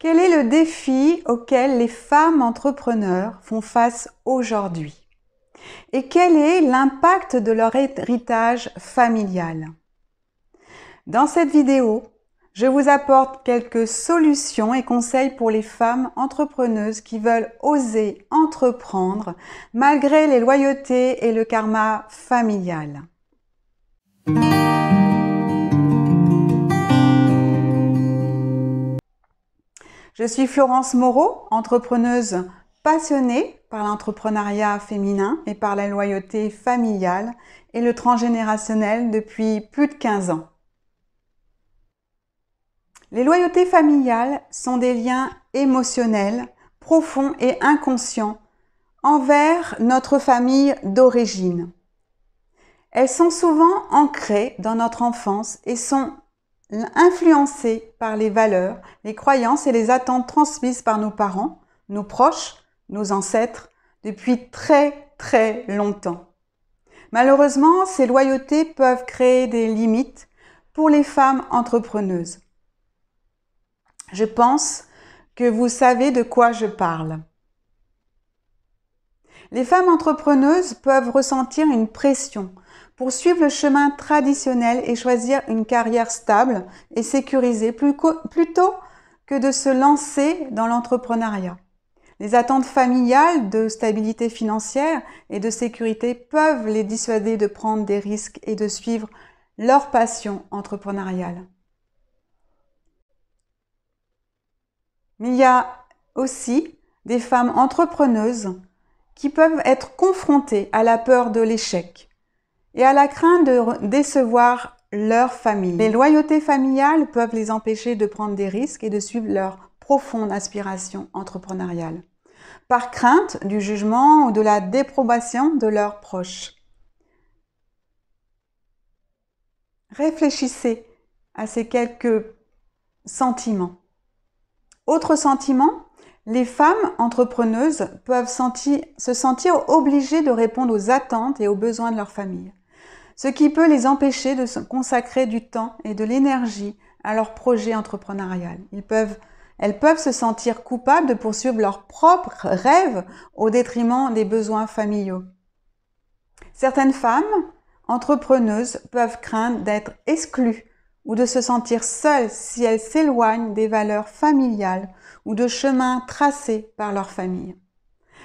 Quel est le défi auquel les femmes entrepreneurs font face aujourd'hui? Et quel est l'impact de leur héritage familial? Dans cette vidéo, je vous apporte quelques solutions et conseils pour les femmes entrepreneuses qui veulent oser entreprendre malgré les loyautés et le karma familial. Je suis Florence Moreau, entrepreneuse passionnée par l'entrepreneuriat féminin et par la loyauté familiale et le transgénérationnel depuis plus de 15 ans. Les loyautés familiales sont des liens émotionnels, profonds et inconscients envers notre famille d'origine. Elles sont souvent ancrées dans notre enfance et sont influencées par les valeurs, les croyances et les attentes transmises par nos parents, nos proches, nos ancêtres, depuis très longtemps. Malheureusement, ces loyautés peuvent créer des limites pour les femmes entrepreneuses. Je pense que vous savez de quoi je parle. Les femmes entrepreneuses peuvent ressentir une pression pour suivre le chemin traditionnel et choisir une carrière stable et sécurisée plutôt que de se lancer dans l'entrepreneuriat. Les attentes familiales de stabilité financière et de sécurité peuvent les dissuader de prendre des risques et de suivre leur passion entrepreneuriale. Mais il y a aussi des femmes entrepreneuses qui peuvent être confrontées à la peur de l'échec et à la crainte de décevoir leur famille. Les loyautés familiales peuvent les empêcher de prendre des risques et de suivre leur profonde aspiration entrepreneuriale, par crainte du jugement ou de la déprobation de leurs proches. Réfléchissez à ces quelques sentiments. Autre sentiment, les femmes entrepreneuses peuvent se sentir obligées de répondre aux attentes et aux besoins de leur famille, ce qui peut les empêcher de se consacrer du temps et de l'énergie à leur projet entrepreneurial. Elles peuvent se sentir coupables de poursuivre leurs propres rêves au détriment des besoins familiaux. Certaines femmes entrepreneuses peuvent craindre d'être exclues ou de se sentir seules si elles s'éloignent des valeurs familiales ou de chemins tracés par leur famille.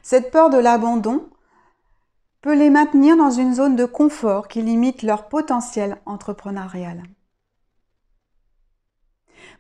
Cette peur de l'abandon peut les maintenir dans une zone de confort qui limite leur potentiel entrepreneurial.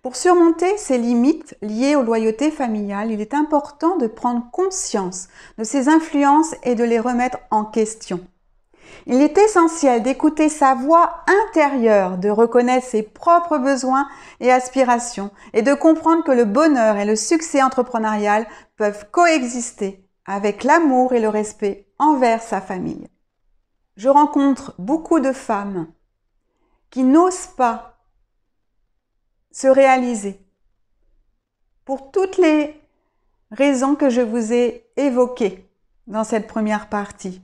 Pour surmonter ces limites liées aux loyautés familiales, il est important de prendre conscience de ces influences et de les remettre en question. Il est essentiel d'écouter sa voix intérieure, de reconnaître ses propres besoins et aspirations et de comprendre que le bonheur et le succès entrepreneurial peuvent coexister avec l'amour et le respect envers sa famille. Je rencontre beaucoup de femmes qui n'osent pas se réaliser pour toutes les raisons que je vous ai évoquées dans cette première partie.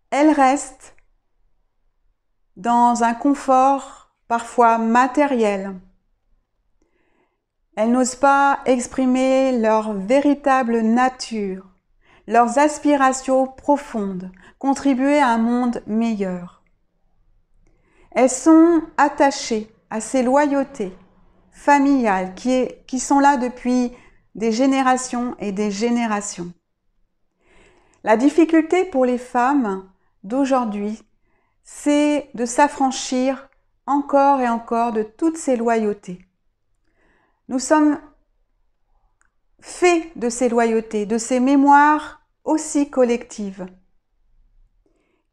Elles restent dans un confort parfois matériel. Elles n'osent pas exprimer leur véritable nature, leurs aspirations profondes, contribuer à un monde meilleur. Elles sont attachées à ces loyautés familiales qui sont là depuis des générations et des générations. La difficulté pour les femmes d'aujourd'hui, c'est de s'affranchir encore et encore de toutes ces loyautés. Nous sommes faits de ces loyautés, de ces mémoires aussi collectives.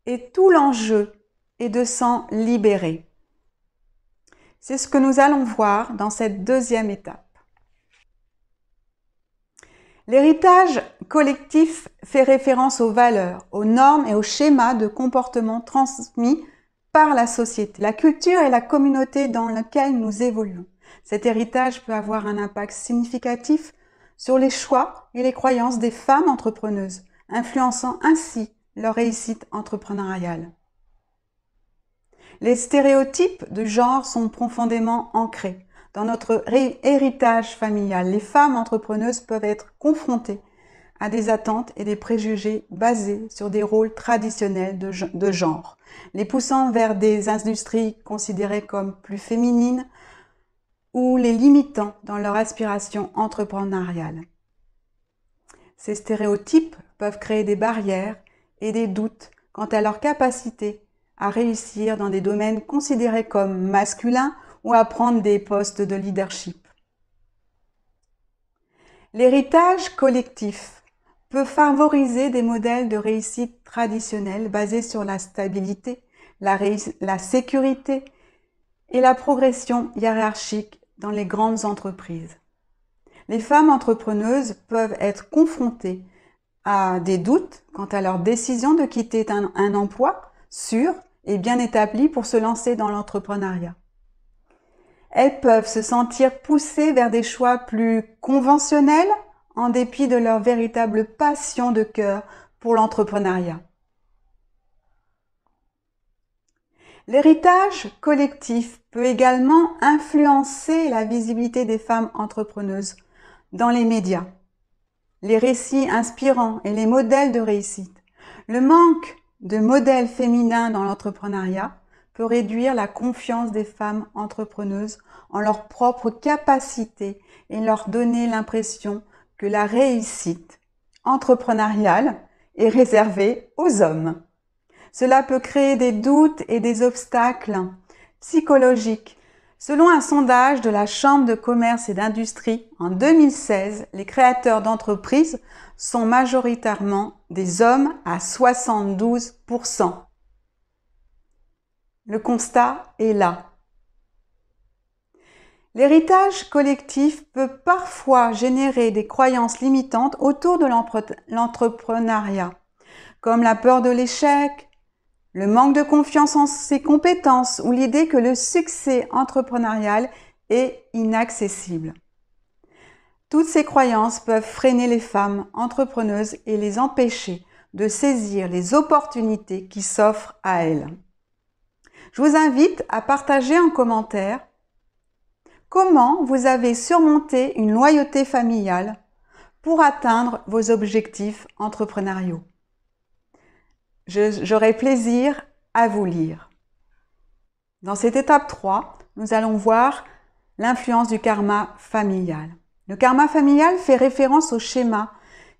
Et tout l'enjeu est de s'en libérer. C'est ce que nous allons voir dans cette deuxième étape. L'héritage collectif fait référence aux valeurs, aux normes et aux schémas de comportement transmis par la société, la culture et la communauté dans laquelle nous évoluons. Cet héritage peut avoir un impact significatif sur les choix et les croyances des femmes entrepreneuses, influençant ainsi leur réussite entrepreneuriale. Les stéréotypes de genre sont profondément ancrés Dans notre héritage familial, les femmes entrepreneuses peuvent être confrontées à des attentes et des préjugés basés sur des rôles traditionnels de genre, les poussant vers des industries considérées comme plus féminines ou les limitant dans leur aspiration entrepreneuriale. Ces stéréotypes peuvent créer des barrières et des doutes quant à leur capacité à réussir dans des domaines considérés comme masculins ou à prendre des postes de leadership. L'héritage collectif peut favoriser des modèles de réussite traditionnels basés sur la stabilité, la sécurité et la progression hiérarchique dans les grandes entreprises. Les femmes entrepreneuses peuvent être confrontées à des doutes quant à leur décision de quitter un emploi sûr et bien établi pour se lancer dans l'entrepreneuriat. Elles peuvent se sentir poussées vers des choix plus conventionnels en dépit de leur véritable passion de cœur pour l'entrepreneuriat. L'héritage collectif peut également influencer la visibilité des femmes entrepreneuses dans les médias, les récits inspirants et les modèles de réussite. Le manque de modèles féminins dans l'entrepreneuriat peut réduire la confiance des femmes entrepreneuses en leurs propres capacités et leur donner l'impression que la réussite entrepreneuriale est réservée aux hommes. Cela peut créer des doutes et des obstacles psychologiques. Selon un sondage de la Chambre de commerce et d'industrie en 2016, les créateurs d'entreprises sont majoritairement des hommes à 72%. Le constat est là. L'héritage collectif peut parfois générer des croyances limitantes autour de l'entrepreneuriat, comme la peur de l'échec, le manque de confiance en ses compétences ou l'idée que le succès entrepreneurial est inaccessible. Toutes ces croyances peuvent freiner les femmes entrepreneuses et les empêcher de saisir les opportunités qui s'offrent à elles. Je vous invite à partager en commentaire comment vous avez surmonté une loyauté familiale pour atteindre vos objectifs entrepreneuriaux. J'aurai plaisir à vous lire. Dans cette étape 3, nous allons voir l'influence du karma familial. Le karma familial fait référence aux schémas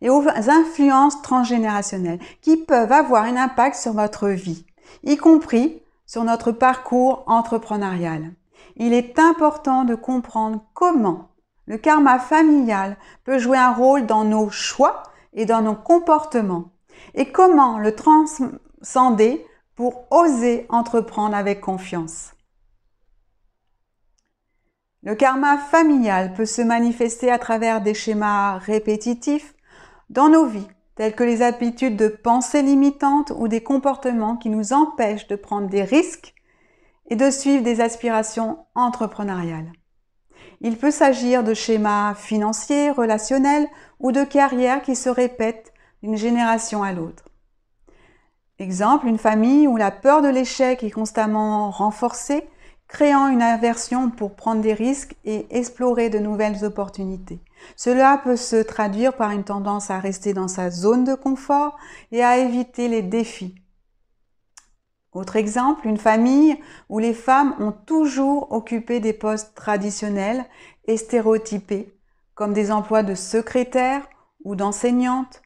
et aux influences transgénérationnelles qui peuvent avoir un impact sur votre vie, y compris sur notre parcours entrepreneurial. Il est important de comprendre comment le karma familial peut jouer un rôle dans nos choix et dans nos comportements et comment le transcender pour oser entreprendre avec confiance. Le karma familial peut se manifester à travers des schémas répétitifs dans nos vies, tels que les habitudes de pensée limitantes ou des comportements qui nous empêchent de prendre des risques et de suivre des aspirations entrepreneuriales. Il peut s'agir de schémas financiers, relationnels ou de carrière qui se répètent d'une génération à l'autre. Exemple, une famille où la peur de l'échec est constamment renforcée, créant une aversion pour prendre des risques et explorer de nouvelles opportunités. Cela peut se traduire par une tendance à rester dans sa zone de confort et à éviter les défis. Autre exemple, une famille où les femmes ont toujours occupé des postes traditionnels et stéréotypés, comme des emplois de secrétaire ou d'enseignante,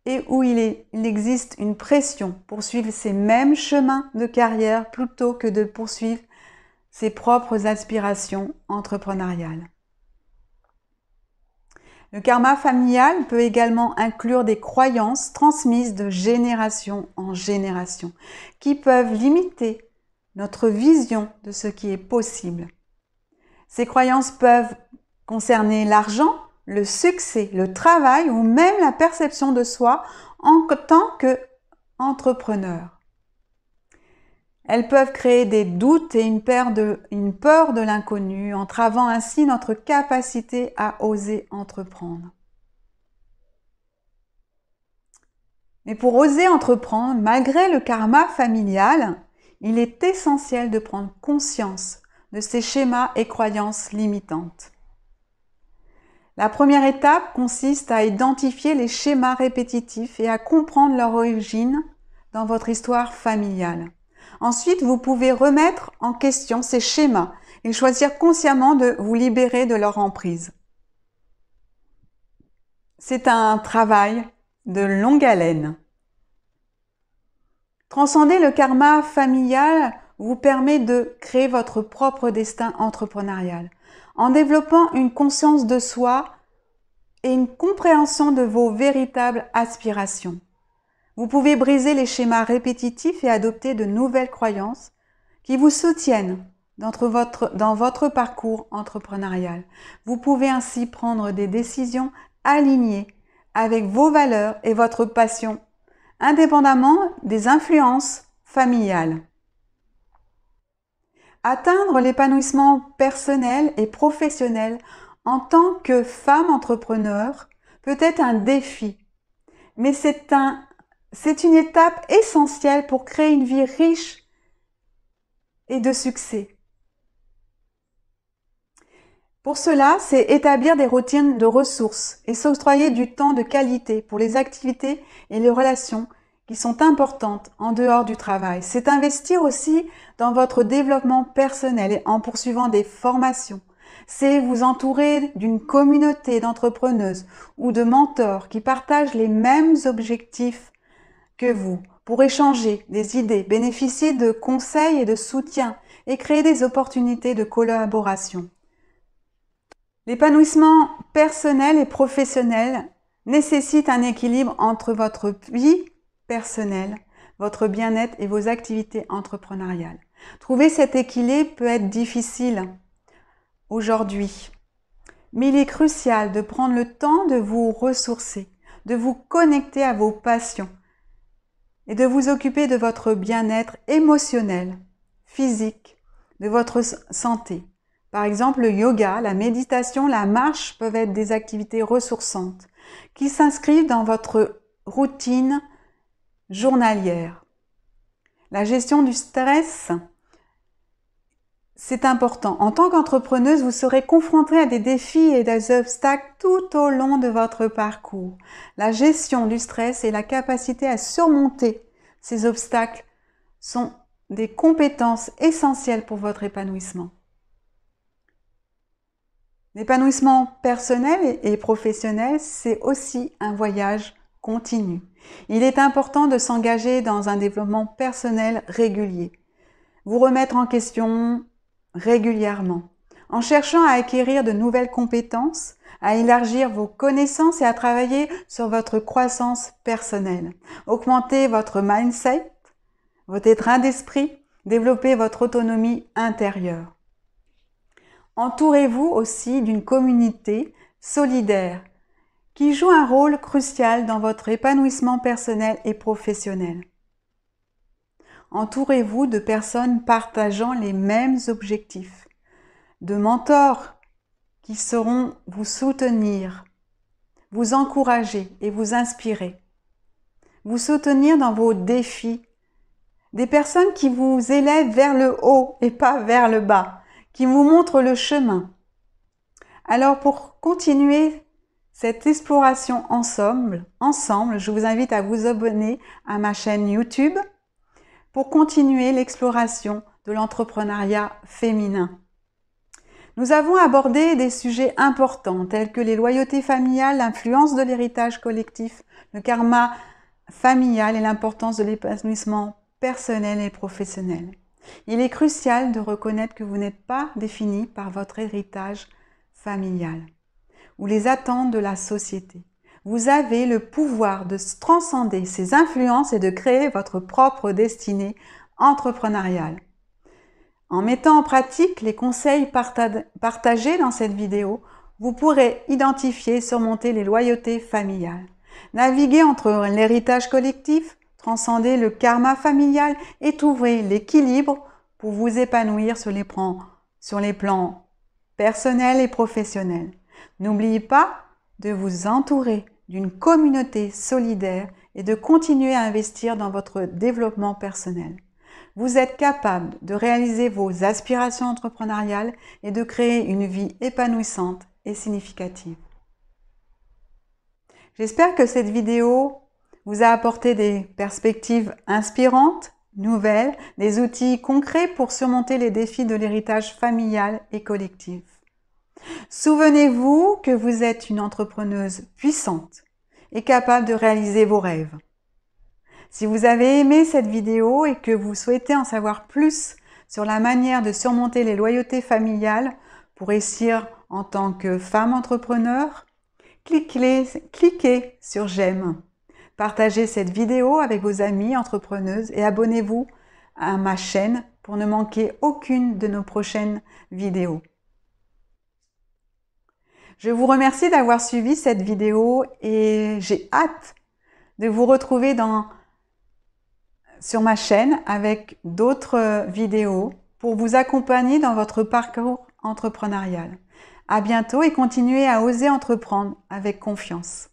et où il existe une pression pour suivre ces mêmes chemins de carrière plutôt que de poursuivre ses propres aspirations entrepreneuriales. Le karma familial peut également inclure des croyances transmises de génération en génération qui peuvent limiter notre vision de ce qui est possible. Ces croyances peuvent concerner l'argent, le succès, le travail ou même la perception de soi en tant qu'entrepreneur. Elles peuvent créer des doutes et une peur de l'inconnu, entravant ainsi notre capacité à oser entreprendre. Mais pour oser entreprendre, malgré le karma familial, il est essentiel de prendre conscience de ces schémas et croyances limitantes. La première étape consiste à identifier les schémas répétitifs et à comprendre leur origine dans votre histoire familiale. Ensuite, vous pouvez remettre en question ces schémas et choisir consciemment de vous libérer de leur emprise. C'est un travail de longue haleine. Transcender le karma familial vous permet de créer votre propre destin entrepreneurial en développant une conscience de soi et une compréhension de vos véritables aspirations. Vous pouvez briser les schémas répétitifs et adopter de nouvelles croyances qui vous soutiennent dans votre parcours entrepreneurial. Vous pouvez ainsi prendre des décisions alignées avec vos valeurs et votre passion, indépendamment des influences familiales. Atteindre l'épanouissement personnel et professionnel en tant que femme entrepreneur peut être un défi, mais c'est une étape essentielle pour créer une vie riche et de succès. Pour cela, c'est établir des routines de ressources et s'octroyer du temps de qualité pour les activités et les relations qui sont importantes en dehors du travail. C'est investir aussi dans votre développement personnel et en poursuivant des formations. C'est vous entourer d'une communauté d'entrepreneuses ou de mentors qui partagent les mêmes objectifs que vous pour échanger des idées, bénéficier de conseils et de soutien et créer des opportunités de collaboration. L'épanouissement personnel et professionnel nécessite un équilibre entre votre vie personnelle, votre bien-être et vos activités entrepreneuriales. Trouver cet équilibre peut être difficile aujourd'hui, mais il est crucial de prendre le temps de vous ressourcer, de vous connecter à vos passions et de vous occuper de votre bien-être émotionnel, physique, de votre santé. Par exemple, le yoga, la méditation, la marche peuvent être des activités ressourçantes qui s'inscrivent dans votre routine journalière. La gestion du stress, c'est important. En tant qu'entrepreneuse, vous serez confrontée à des défis et des obstacles tout au long de votre parcours. La gestion du stress et la capacité à surmonter ces obstacles sont des compétences essentielles pour votre épanouissement. L'épanouissement personnel et professionnel, c'est aussi un voyage continu. Il est important de s'engager dans un développement personnel régulier, vous remettre en question régulièrement, en cherchant à acquérir de nouvelles compétences, à élargir vos connaissances et à travailler sur votre croissance personnelle, augmenter votre mindset, votre état d'esprit, développer votre autonomie intérieure. Entourez-vous aussi d'une communauté solidaire qui joue un rôle crucial dans votre épanouissement personnel et professionnel. Entourez-vous de personnes partageant les mêmes objectifs, de mentors qui sauront vous soutenir, vous encourager et vous inspirer, vous soutenir dans vos défis, des personnes qui vous élèvent vers le haut et pas vers le bas, qui vous montrent le chemin. Alors pour continuer cette exploration ensemble, je vous invite à vous abonner à ma chaîne YouTube pour continuer l'exploration de l'entrepreneuriat féminin. Nous avons abordé des sujets importants tels que les loyautés familiales, l'influence de l'héritage collectif, le karma familial et l'importance de l'épanouissement personnel et professionnel. Il est crucial de reconnaître que vous n'êtes pas défini par votre héritage familial ou les attentes de la société. Vous avez le pouvoir de transcender ces influences et de créer votre propre destinée entrepreneuriale. En mettant en pratique les conseils partagés dans cette vidéo, vous pourrez identifier et surmonter les loyautés familiales, naviguer entre l'héritage collectif, transcender le karma familial et trouver l'équilibre pour vous épanouir sur les plans personnels et professionnels. N'oubliez pas de vous entourer d'une communauté solidaire et de continuer à investir dans votre développement personnel. vous êtes capable de réaliser vos aspirations entrepreneuriales et de créer une vie épanouissante et significative. J'espère que cette vidéo vous a apporté des perspectives inspirantes, nouvelles, des outils concrets pour surmonter les défis de l'héritage familial et collectif. Souvenez-vous que vous êtes une entrepreneuse puissante et capable de réaliser vos rêves. Si vous avez aimé cette vidéo et que vous souhaitez en savoir plus sur la manière de surmonter les loyautés familiales pour réussir en tant que femme entrepreneur, cliquez sur j'aime. Partagez cette vidéo avec vos amis entrepreneuses et abonnez-vous à ma chaîne pour ne manquer aucune de nos prochaines vidéos. Je vous remercie d'avoir suivi cette vidéo et j'ai hâte de vous retrouver sur ma chaîne avec d'autres vidéos pour vous accompagner dans votre parcours entrepreneurial. À bientôt et continuez à oser entreprendre avec confiance.